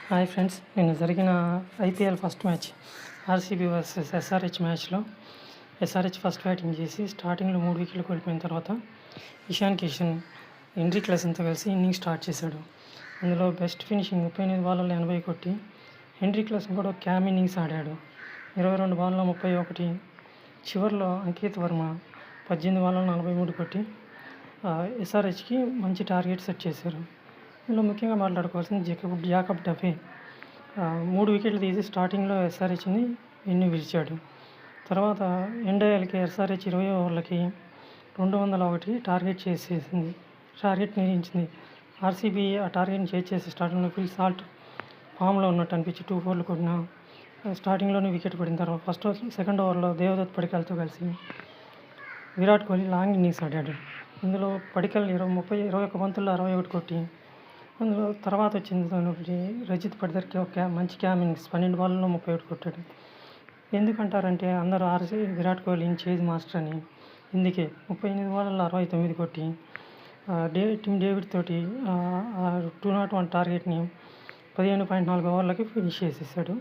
Hi friends, నిన్న జరిగిన IPL first match RCB versus SRH మ్యాచ్లో ఎస్ఆర్హెచ్ ఫస్ట్ బ్యాటింగ్ చేసి స్టార్టింగ్లో 3 వికెట్లు కోల్పోయిన తర్వాత ఇషాన్ కిషన్, హెన్రీ క్లాసెన్తో కలిసి ఇన్నింగ్స్ స్టార్ట్ చేశాడు. అందులో బెస్ట్ ఫినిషింగ్ 38 బాళ్ళలో 80 కొట్టి హెన్రీ క్లాసెన్ కూడా క్యామ్ ఇన్నింగ్స్ ఆడాడు. 22 బాళ్ళలో 31. చివరిలో అంకిత్ వర్మ 18 బాళ్ళలో 43 కొట్టి ఎస్ఆర్హెచ్కి మంచి టార్గెట్ సెట్ చేశారు. ఇందులో ముఖ్యంగా మాట్లాడుకోవాల్సింది జాకబ్ డఫే 3 వికెట్లు తీసి స్టార్టింగ్లో ఎస్ఆర్హెచ్ని విరిచాడు. తర్వాత ఎండ్ అయ్యేలకి ఎస్ఆర్హెచ్ 20 ఓవర్లకి 201 టార్గెట్ నిర్ణయించింది. ఆర్సీబీ ఆ టార్గెట్ని చేసి స్టార్టింగ్లో ఫుల్ సాల్ట్ ఫామ్లో ఉన్నట్టు అనిపించి 2 4 కొట్టిన స్టార్టింగ్లోనే వికెట్ పడిన తర్వాత సెకండ్ ఓవర్లో దేవదత్ పడికల్తో కలిసి విరాట్ కోహ్లీ లాంగ్ ఇన్నింగ్స్ ఆడాడు. ఇందులో పడికల్ 21 బంతుల్లో 61 కొట్టి అందులో తర్వాత వచ్చింది రజిత్ పడిదర్కి ఒక మంచి క్యామ్ ఇన్నింగ్స్ 12 బాళ్ళలో 31 కొట్టాడు. ఎందుకంటారంటే అందరూ విరాట్ కోహ్లీని చేజ్ మాస్టర్ అని. ఇందుకే 38 బాళ్ళలో 69 కొట్టి టిమ్ డేవిడ్ తోటి 201 టార్గెట్ని 15.4 ఓవర్లకి ఫినిష్ చేసేసాడు.